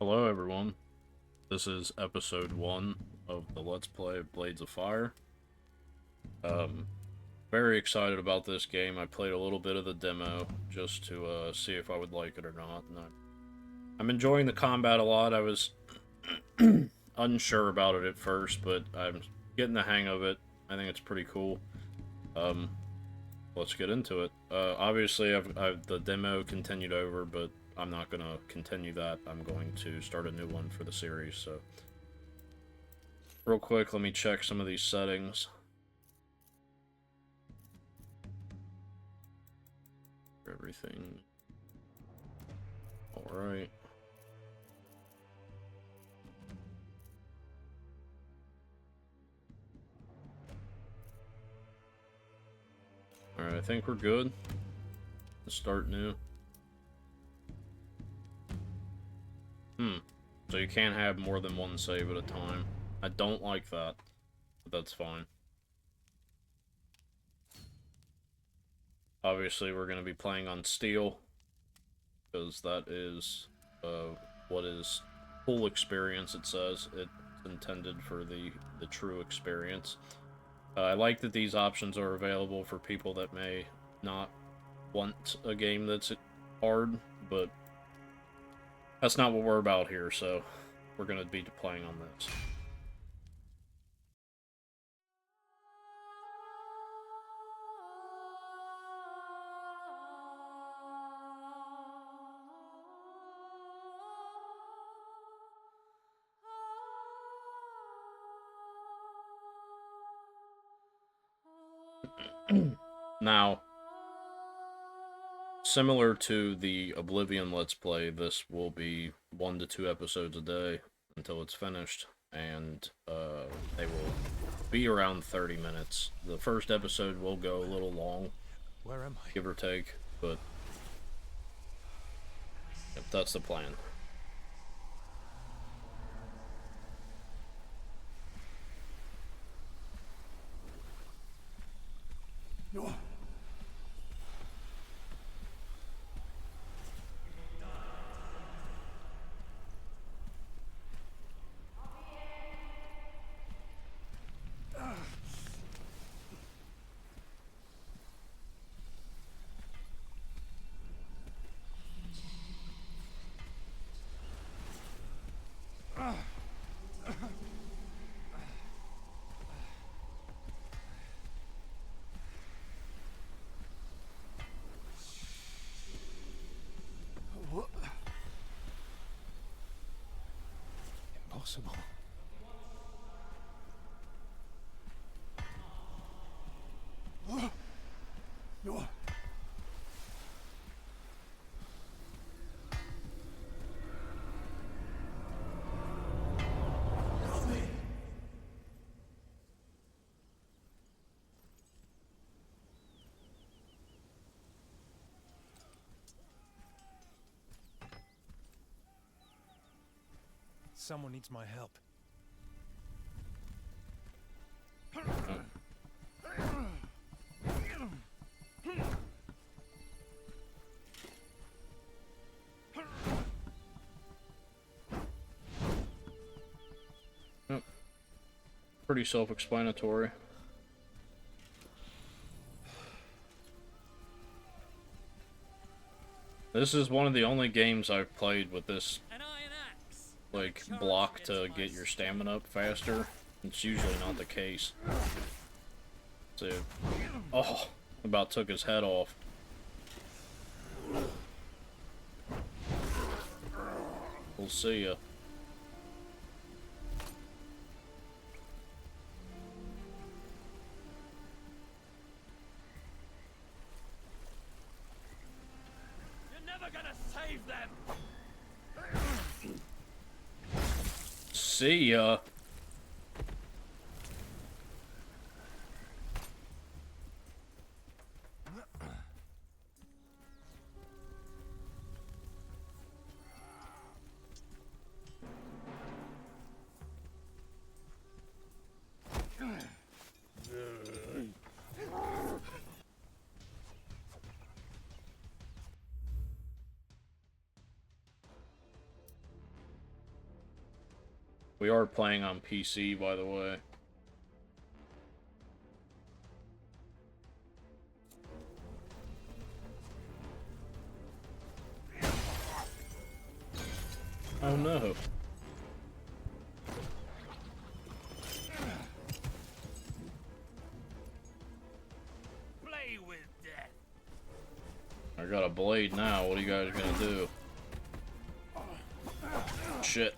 Hello everyone, this is episode 1 of the Let's Play of Blades of Fire. Very excited about this game. I played a little bit of the demo just to see if I would like it or not. And I'm enjoying the combat a lot. I was unsure about it at first, but I'm getting the hang of it. I think it's pretty cool. Let's get into it. Obviously, I've the demo continued over, but I'm not going to continue that. I'm going to start a new one for the series, so... Real quick, let me check some of these settings. Everything. Alright. Alright, I think we're good. Let's start new. So you can't have more than one save at a time. I don't like that, but that's fine. Obviously, we're going to be playing on steel, because that is what is full experience, it says. It's intended for the true experience. I like that these options are available for people that may not want a game that's hard, but that's not what we're about here, so we're going to be playing on this. Now, similar to the Oblivion Let's Play, this will be 1 to 2 episodes a day until it's finished, and they will be around 30 minutes. The first episode will go a little long, Where am I? give or take, but yep, that's the plan. No. Impossible. No. Someone needs my help. Pretty self-explanatory. This is one of the only games I've played with this like block to get your stamina up faster. It's usually not the case. So, oh, about took his head off. We'll see ya. You're never gonna save them. See ya. We are playing on PC, by the way. Oh no. Play with death. I got a blade now. What are you guys gonna do? Shit.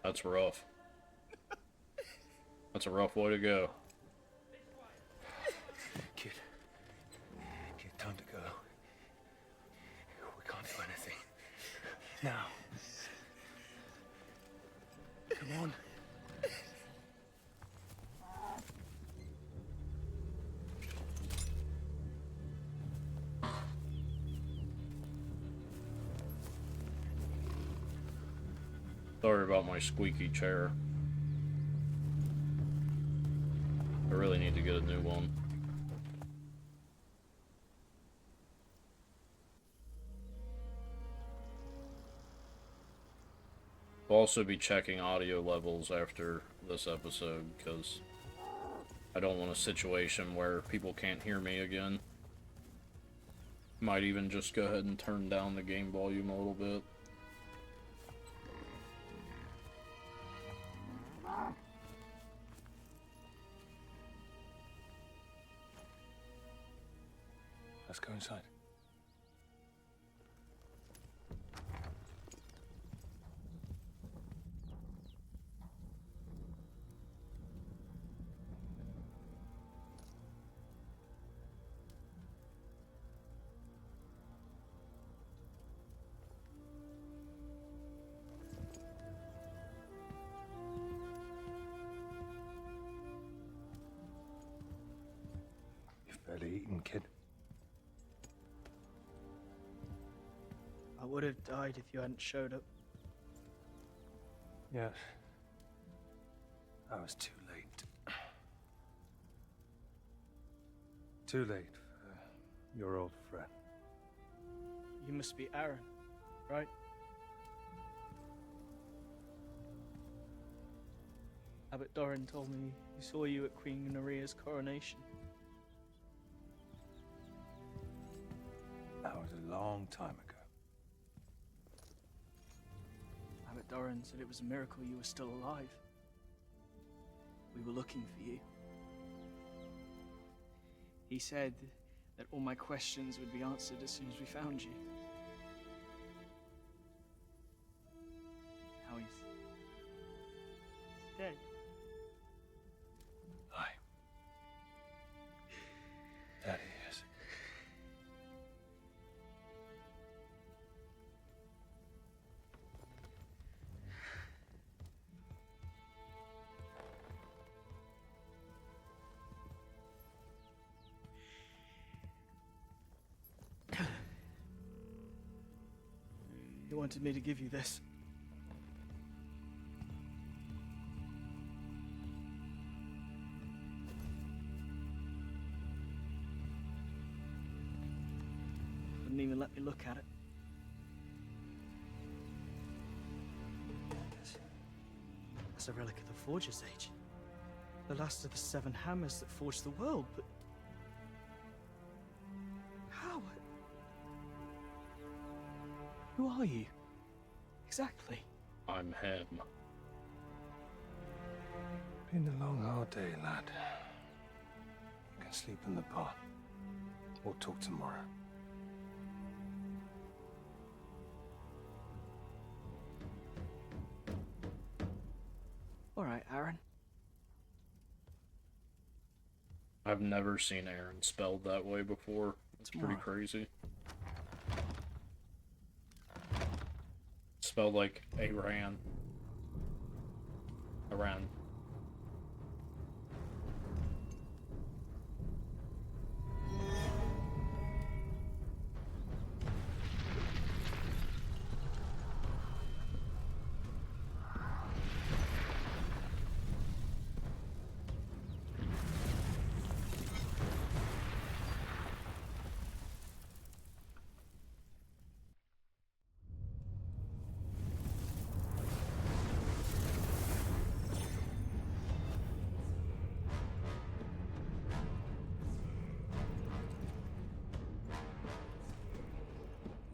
That's rough. That's a rough way to go. Kid, time to go. We can't do anything. Now. Come on. Sorry about my squeaky chair. I really need to get a new one. I'll also be checking audio levels after this episode, because I don't want a situation where people can't hear me again. Might even just go ahead and turn down the game volume a little bit. Let's go inside. You've barely eaten, kid. I would have died if you hadn't showed up. Yes. I was too late. Too late for your old friend. You must be Aaron, right? Abbot Doran told me he saw you at Queen Neria's coronation. That was a long time ago. Abbot Doran said it was a miracle you were still alive. We were looking for you. He said that all my questions would be answered as soon as we found you. Now he's dead. Lie. That he is. You wanted me to give you this. Wouldn't even let me look at it. That's a relic of the Forger's Age. The last of the 7 hammers that forged the world, but... How? Who are you? Exactly. I'm him. Been a long, hard day, lad. You can sleep in the barn. We'll talk tomorrow. All right, Aaron. I've never seen Aaron spelled that way before. It's pretty crazy. Spelled like Aran. Aran.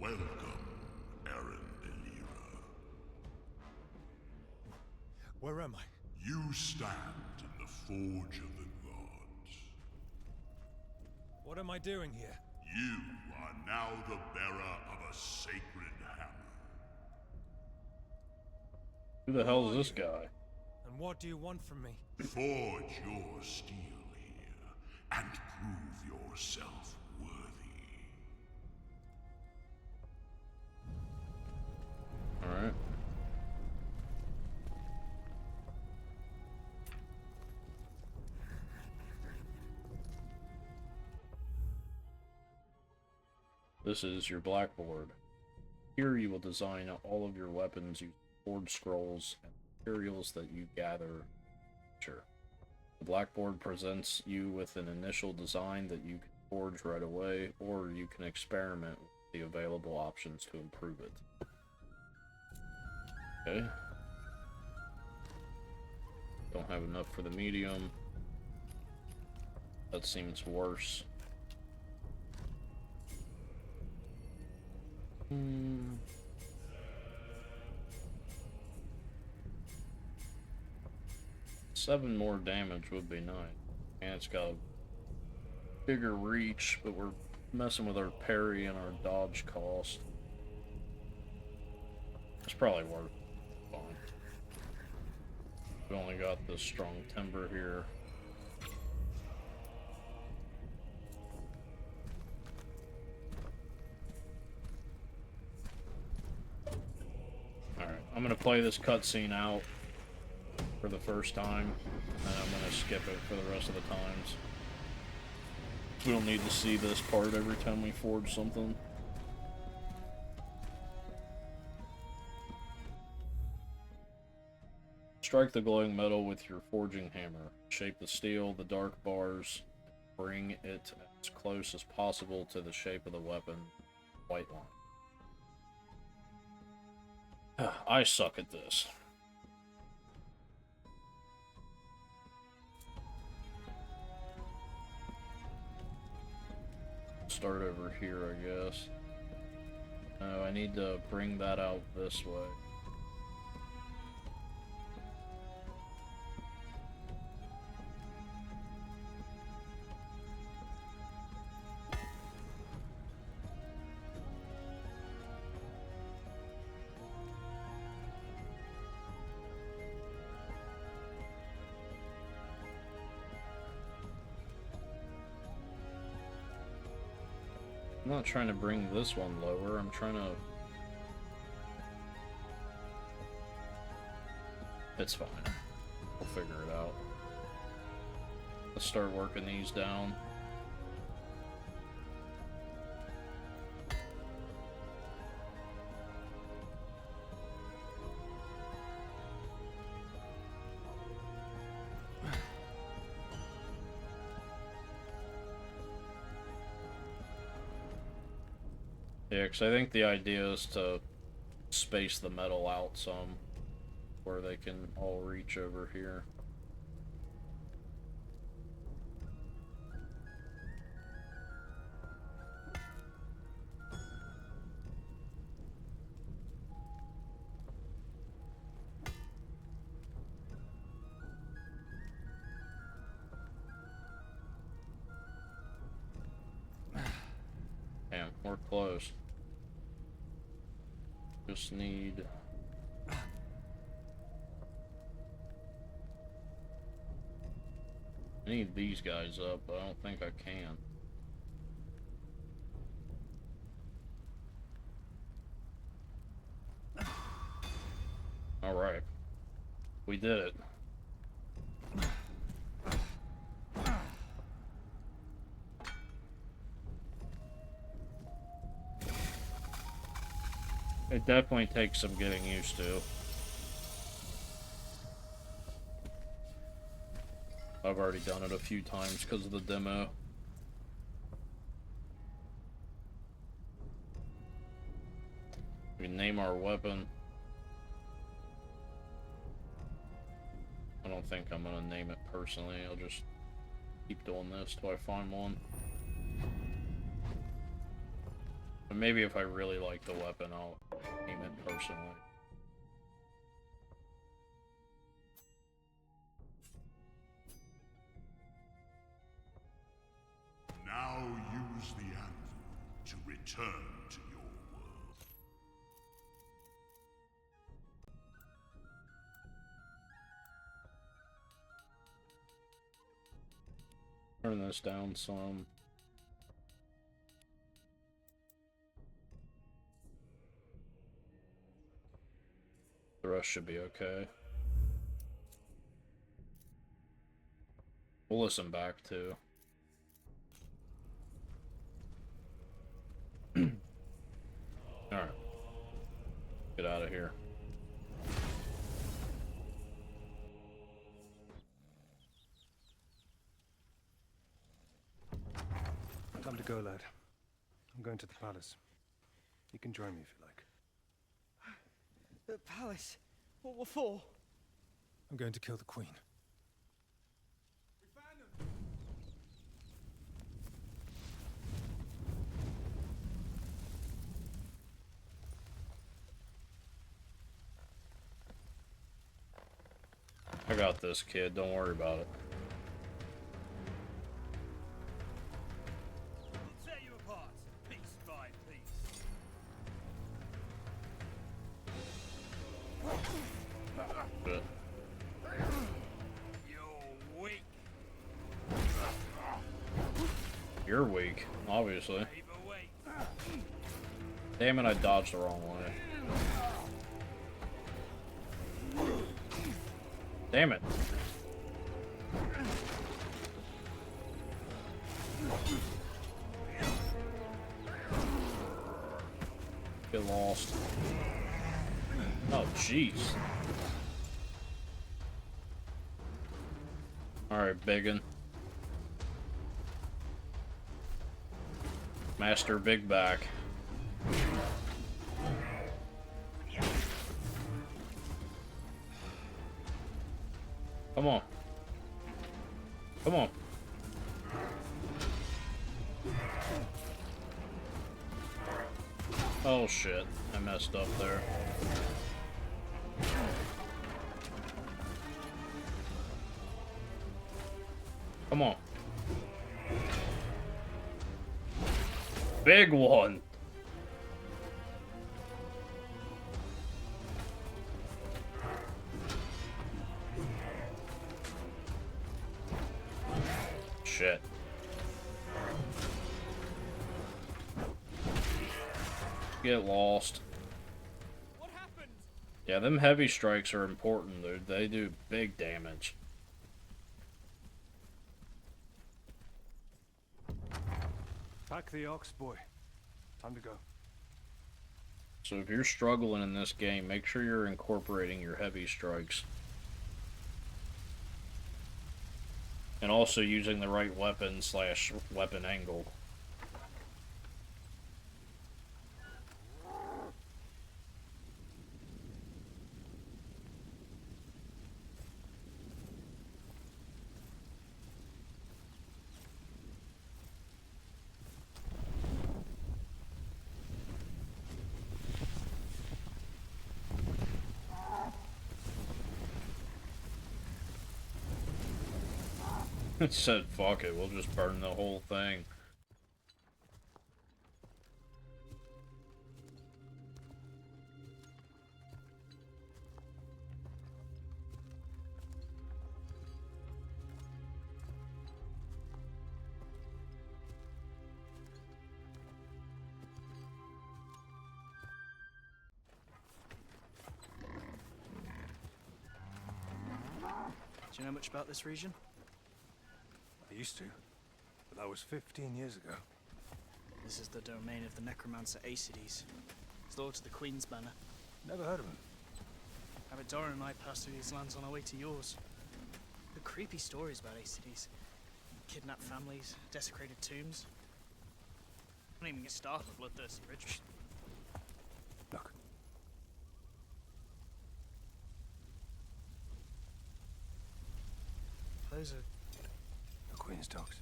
Welcome, Aaron Elira. Where am I? You stand in the Forge of the Gods. What am I doing here? You are now the bearer of a sacred hammer. Who the hell is this guy? And what do you want from me? Forge your steel here, and prove yourself worthy. Alright. This is your blackboard. Here you will design all of your weapons using forge scrolls and materials that you gather. Sure. The blackboard presents you with an initial design that you can forge right away, or you can experiment with the available options to improve it. Okay. Don't have enough for the medium. That seems worse. Hmm. Seven more damage would be nice. And it's got a bigger reach, but we're messing with our parry and our dodge cost. It's probably worth it. Fine. We only got the strong timber here. Alright, I'm gonna play this cutscene out for the first time, and I'm gonna skip it for the rest of the times. We don't need to see this part every time we forge something. Strike the glowing metal with your forging hammer. Shape the steel, the dark bars, bring it as close as possible to the shape of the weapon. White line. I suck at this. Start over here, I guess. No, I need to bring that out this way. I'm not trying to bring this one lower, I'm trying to... It's fine. We'll figure it out. Let's start working these down. Yeah, because I think the idea is to space the metal out some, where they can all reach over here. Damn, we're close. Just need... I need these guys up, but I don't think I can. Alright. We did it. It definitely takes some getting used to. I've already done it a few times because of the demo. We name our weapon. I don't think I'm gonna name it personally. I'll just keep doing this till I find one. But maybe if I really like the weapon, I'll name it personally. Now use the anvil to return to your world. Turn this down some. The rest should be okay. We'll listen back too. Alright. Get out of here. Time to go, lad. I'm going to the palace. You can join me if you like. The palace? What for? I'm going to kill the queen. I got this, kid. Don't worry about it. We'll tear you apart, piece by piece. But You're weak. you're weak, obviously. Paperweight. Damn it, I dodged the wrong way. Damn it. Get lost. Oh, jeez. Alright, biggin. Master Big Back. Come on. Come on. Oh shit, I messed up there. Come on. Big one. Shit. Get lost. What happened? Yeah, them heavy strikes are important, dude. They do big damage. Pack the ox, boy. Time to go. So if you're struggling in this game, make sure you're incorporating your heavy strikes. And also using the right weapon / weapon angle. It said, fuck it, we'll just burn the whole thing. you know much about this region? I used to, but that was 15 years ago. This is the domain of the necromancer Acides. He's lord to the Queen's banner. Never heard of him. Abbot Doran and I passed through these lands on our way to yours. The creepy stories about Acides. Kidnapped families, desecrated tombs. Don't even get started on bloodthirsty rituals. Look. Those are... The Queen's dogs.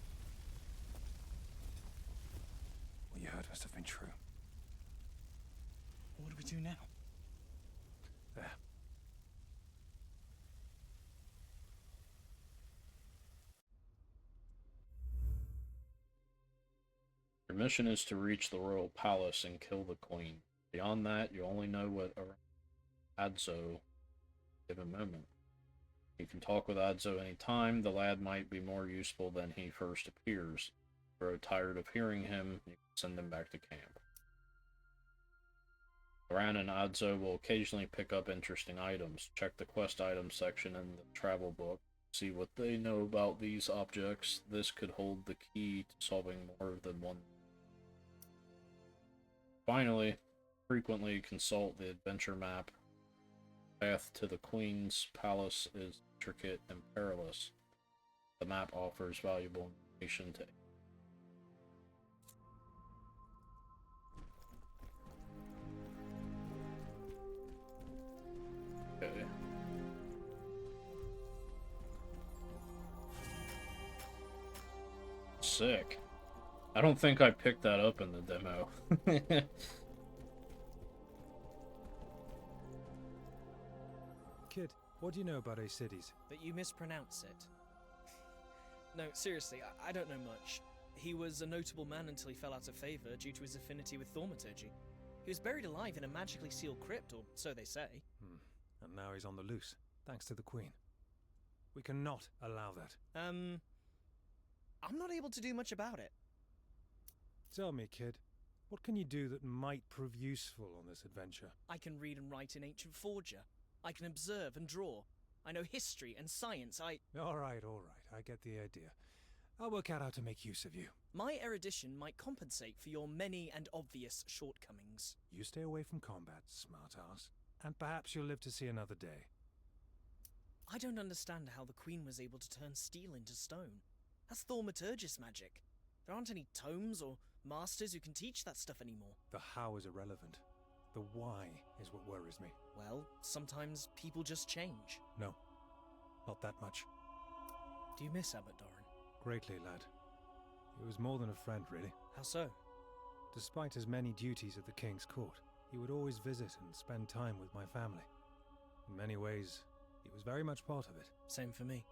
What you heard must have been true. What do we do now? There. Your mission is to reach the royal palace and kill the queen. Beyond that, you only know what Adzo give a moment. You can talk with Adzo any time. The lad might be more useful than he first appears. If you grow tired of hearing him, you can send him back to camp. Ran and Adzo will occasionally pick up interesting items. Check the quest items section in the travel book. See what they know about these objects. This could hold the key to solving more than one. Finally, frequently consult the adventure map. Path to the Queen's Palace is intricate and perilous. The map offers valuable information to Okay. Sick. I don't think I picked that up in the demo. Kid, what do you know about Acides? But you mispronounce it. No, seriously, I don't know much. He was a notable man until he fell out of favor due to his affinity with thaumaturgy. He was buried alive in a magically sealed crypt, or so they say. And now he's on the loose, thanks to the Queen. We cannot allow that. I'm not able to do much about it. Tell me, kid, what can you do that might prove useful on this adventure? I can read and write in ancient Forger. I can observe and draw. I know history and science. All right, I get the idea. I'll work out how to make use of you. My erudition might compensate for your many and obvious shortcomings. You stay away from combat, smart-ass, and perhaps you'll live to see another day. I don't understand how the Queen was able to turn steel into stone. That's thaumaturgist magic. There aren't any tomes or masters who can teach that stuff anymore. The how is irrelevant. The why is what worries me. Well, sometimes people just change. No, not that much. Do you miss Abbot Doran? Greatly, lad. He was more than a friend, really. How so? Despite his many duties at the King's court, he would always visit and spend time with my family. In many ways, he was very much part of it. Same for me.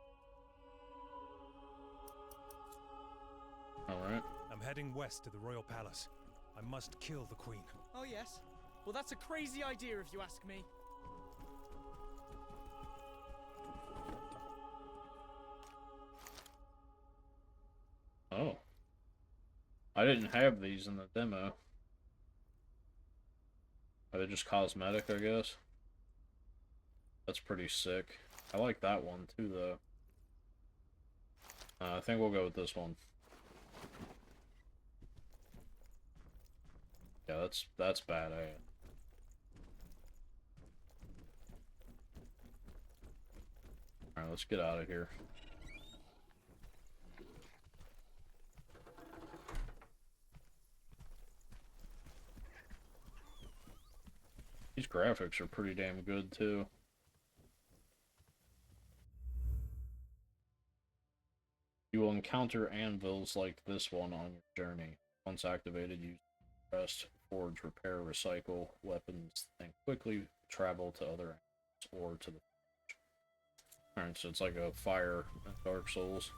Alright. I'm heading west to the royal palace. I must kill the Queen. Oh yes? Well, that's a crazy idea if you ask me. Oh. I didn't have these in the demo. Are they just cosmetic, I guess? That's pretty sick. I like that one too, though. I think we'll go with this one. Yeah, that's badass. Alright, let's get out of here. These graphics are pretty damn good, too. You will encounter anvils like this one on your journey. Once activated, use rest, forge, repair, recycle weapons, and quickly travel to other anvils or to the forge. Alright, so it's like a fire in Dark Souls.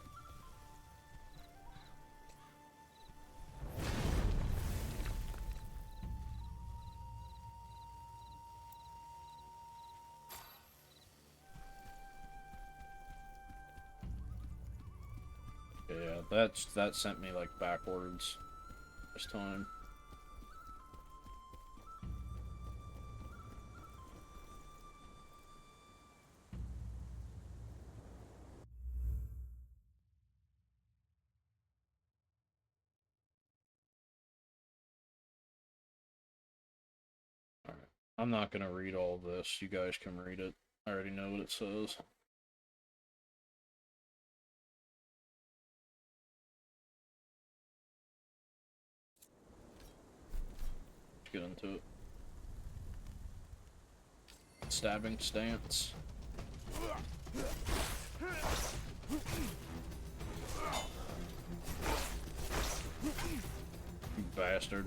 Yeah, that sent me like backwards this time. I'm not gonna read all this. You guys can read it. I already know what it says. Let's get into it. Stabbing stance. You bastard.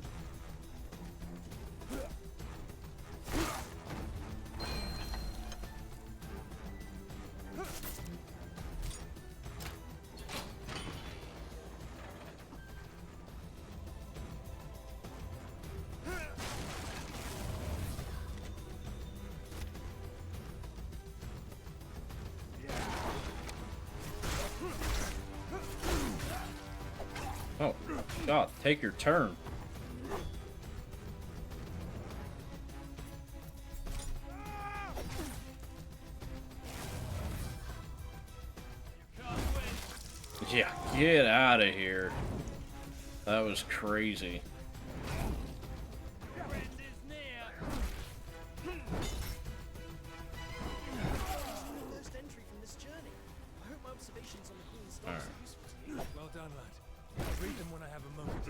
Oh, God, take your turn. Yeah, get out of here. That was crazy. Your end is near. First entry from this journey. I hope my observations on the Queen's All stars right. are useful to you. Well done, lad. I'll read them when I have a moment.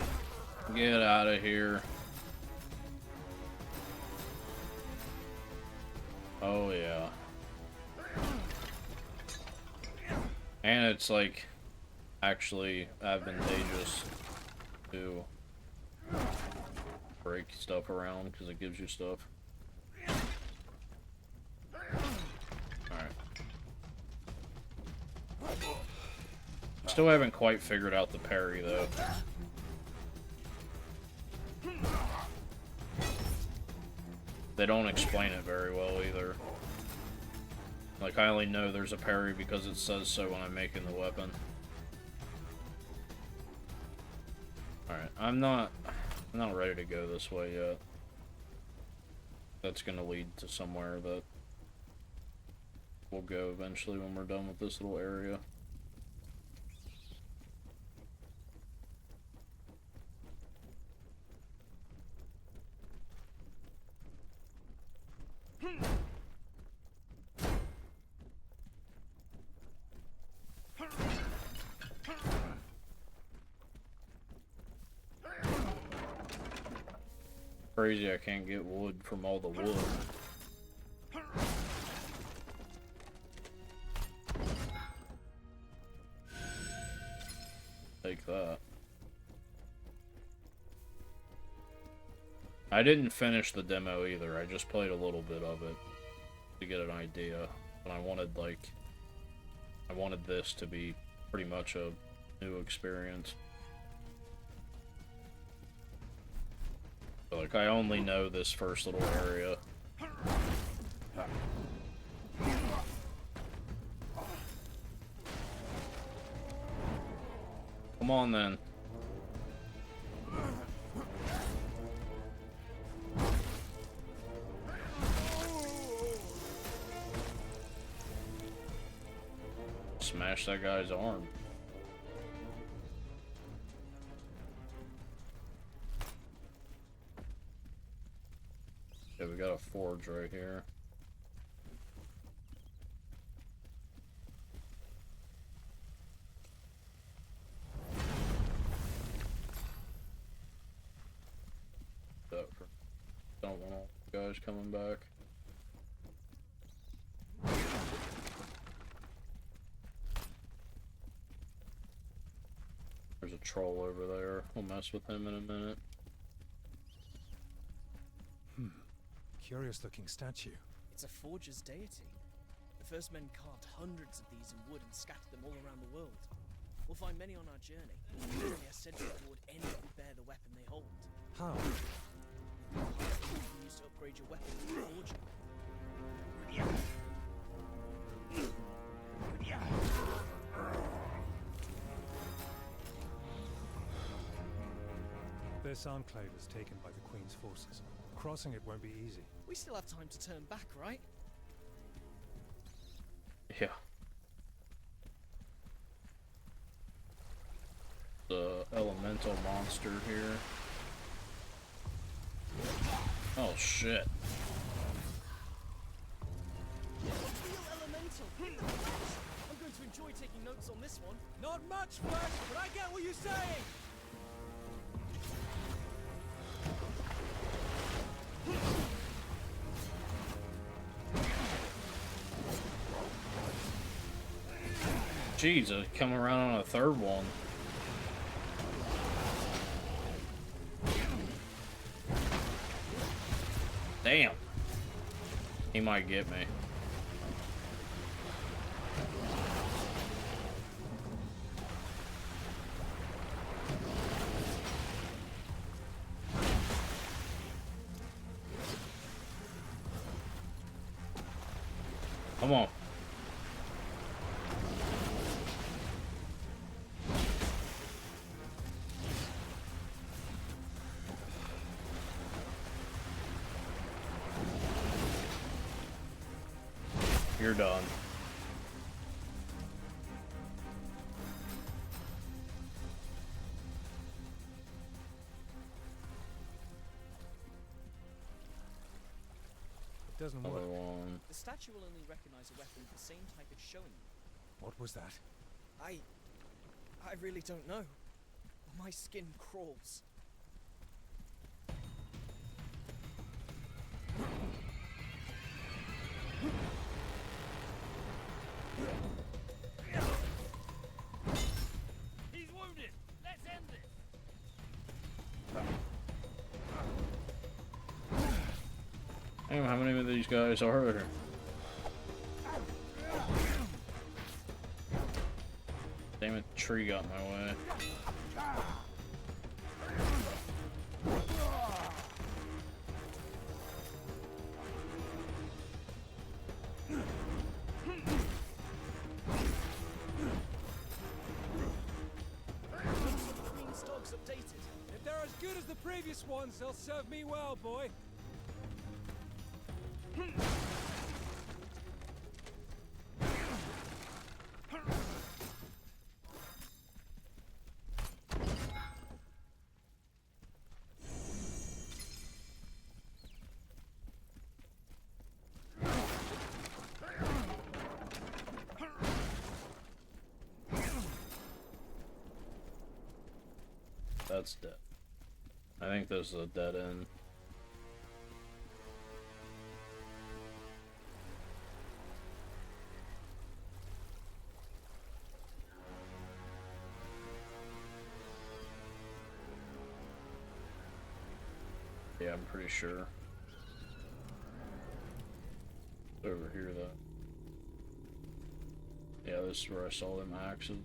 Get out of here. Oh, yeah. And it's like actually advantageous to break stuff around because it gives you stuff. Alright. Still haven't quite figured out the parry though. They don't explain it very well either. Like, I only know there's a parry because it says so when I'm making the weapon. Alright, I'm not ready to go this way yet. That's gonna lead to somewhere that we'll go eventually when we're done with this little area. Crazy I can't get wood from all the wood. Take that. I didn't finish the demo either, I just played a little bit of it to get an idea. And I wanted this to be pretty much a new experience. Like, I only know this first little area. Come on, then. Smash that guy's arm. Okay, we got a forge right here. Don't want all the guys coming back. There's a troll over there. We'll mess with him in a minute. Curious looking statue. It's a forger's deity. The first men carved hundreds of these in wood and scattered them all around the world. We'll find many on our journey. They are said to reward any who bear the weapon they hold. How? You can use to upgrade your weapon with the forger. This enclave is taken by the Queen's forces. Crossing it won't be easy. We still have time to turn back, right? Yeah. The elemental monster here. Oh shit. special. In the flesh. I'm going to enjoy taking notes on this one. Not much flesh, but I get what you're saying. Jeez, coming around on a third one. Damn. He might get me. Come on. You're done. It doesn't Another work. one. The statue will only recognize a weapon of the same type it's showing you. What was that? I really don't know. My skin crawls. He's wounded. Let's end this. Damn, how many of these guys are there? Damn it, tree got in my way. Queen's dog's updated. If they're as good as the previous ones, they'll serve me well, boy. That's dead. I think this is a dead end. Yeah, I'm pretty sure. It's over here, though. Yeah, this is where I saw them axes.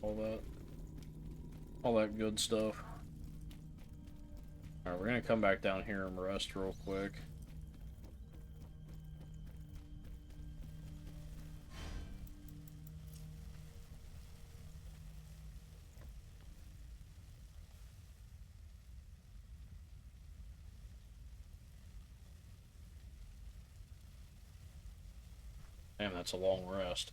All that good stuff. Alright, we're gonna come back down here and rest real quick. Damn, that's a long rest.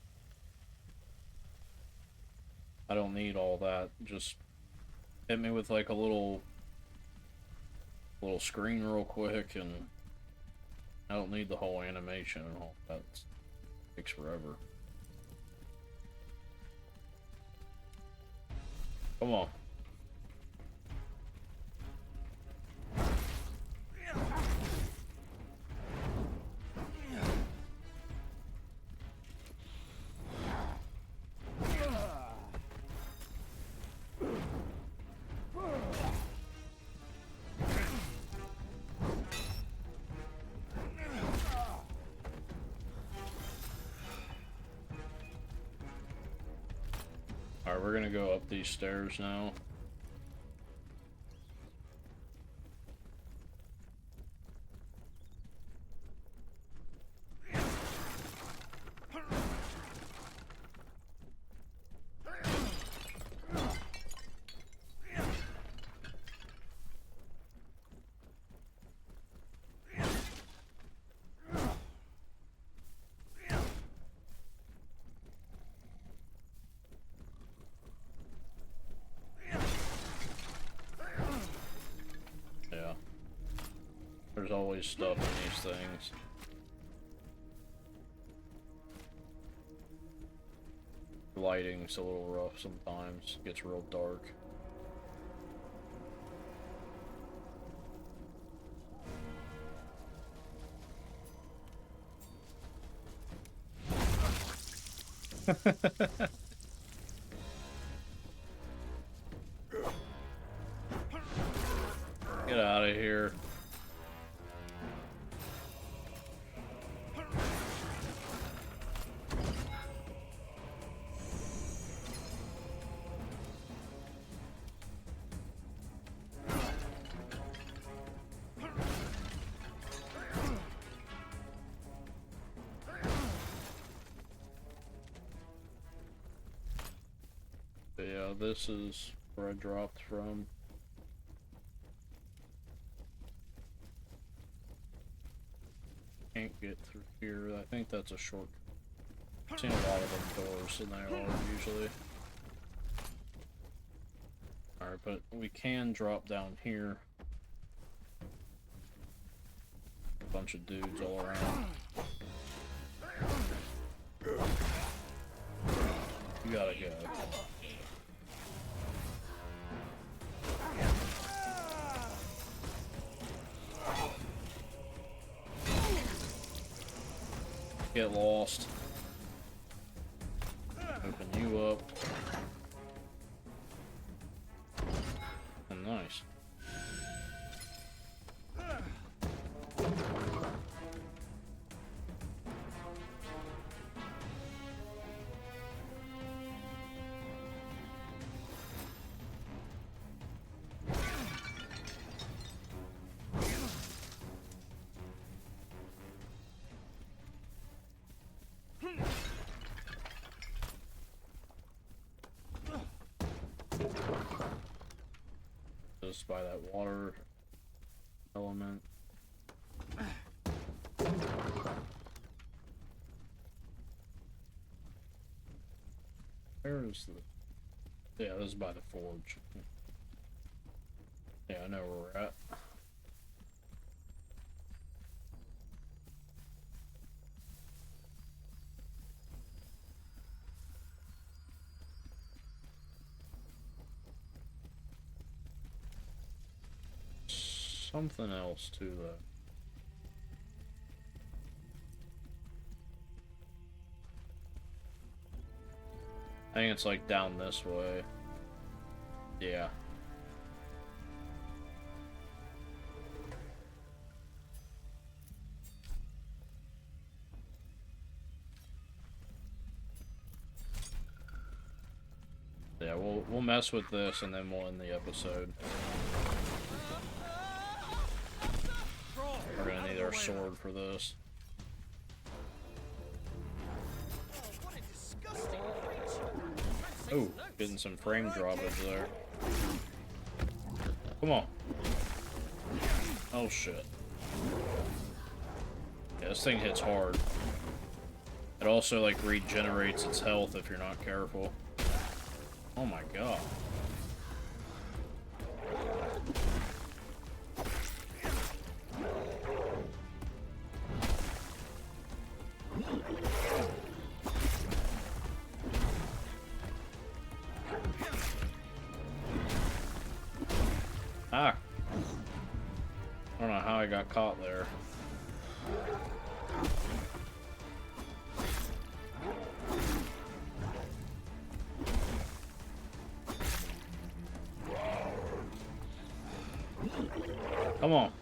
I don't need all that. Just hit me with like a little screen real quick, and I don't need the whole animation and all that. It takes forever. Come on. Alright, we're gonna go up these stairs now. Yeah. There's always stuff in these things. lighting's a little rough sometimes. It gets real dark. Get out of here. But yeah, this is where I dropped from. Can't get through here. I think that's a short. I've seen a lot of them doors than they are usually. Alright, but we can drop down here. A bunch of dudes all around. You gotta go. Get lost. Open you up. And nice. Just by that water element. Where is the... Yeah, this is by the forge. Yeah, I know where we're at. Something else too, though. I think it's like down this way. Yeah. Yeah, we'll mess with this and then we'll end the episode. We're gonna need our sword for this. Oh, getting some frame droppage there. Come on. Oh shit. Yeah, this thing hits hard. It also like regenerates its health if you're not careful. Oh my god. Ah. I don't know how I got caught there. Come on.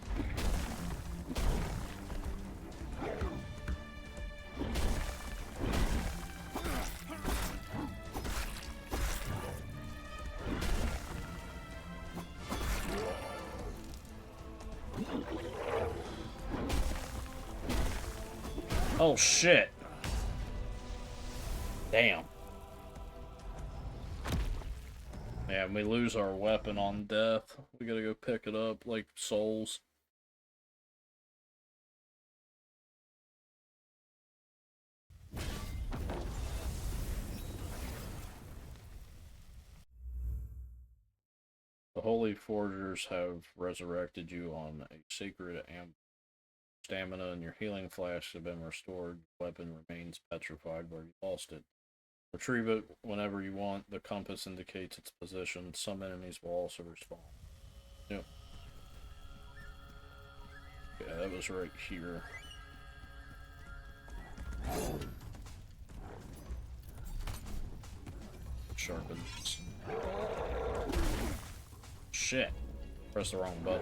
Oh shit. Damn. Yeah, and we lose our weapon on death. We gotta go pick it up like souls. The Holy Forgers have resurrected you on a sacred stamina and your healing flash have been restored. Your weapon remains petrified where you lost it. Retrieve it whenever you want. The compass indicates its position. Some enemies will also respawn. Yep. Yeah, that was right here. Sharpens. Shit. Press the wrong button.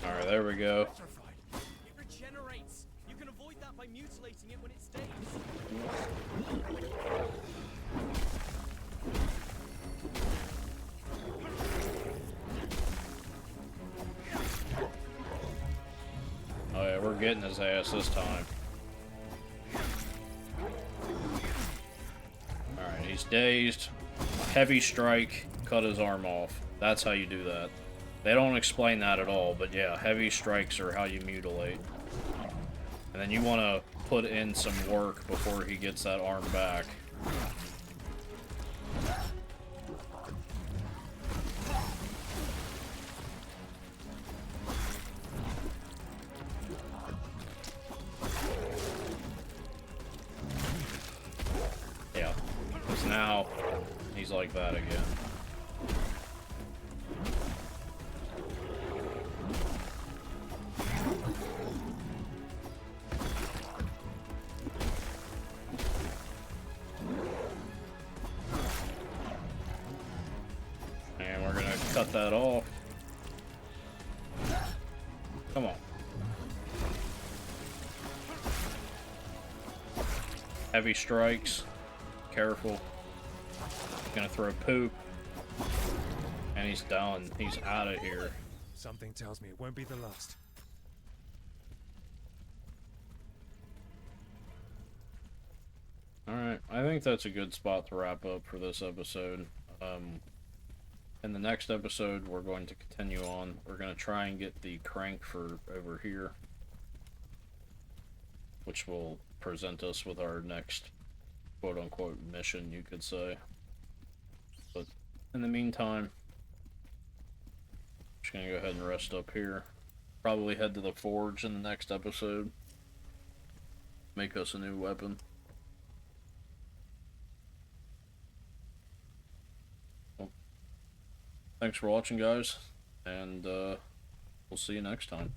Alright, there we go. It regenerates. You can avoid that by mutilating it when it stays. Oh yeah, we're getting his ass this time. Alright, he's dazed. Heavy strike, cut his arm off. That's how you do that. They don't explain that at all, but yeah, heavy strikes are how you mutilate. And then you want to put in some work before he gets that arm back. Yeah, because now he's like that again. And we're gonna cut that off. Come on. Heavy strikes. Careful. Gonna throw poop. And he's done. He's out of here. Something tells me it won't be the last. Alright, I think that's a good spot to wrap up for this episode. In the next episode, we're going to continue on. We're going to try and get the crank for over here, which will present us with our next quote-unquote mission, you could say. But in the meantime, I'm just going to go ahead and rest up here. Probably head to the forge in the next episode. Make us a new weapon. Thanks for watching, guys, and we'll see you next time.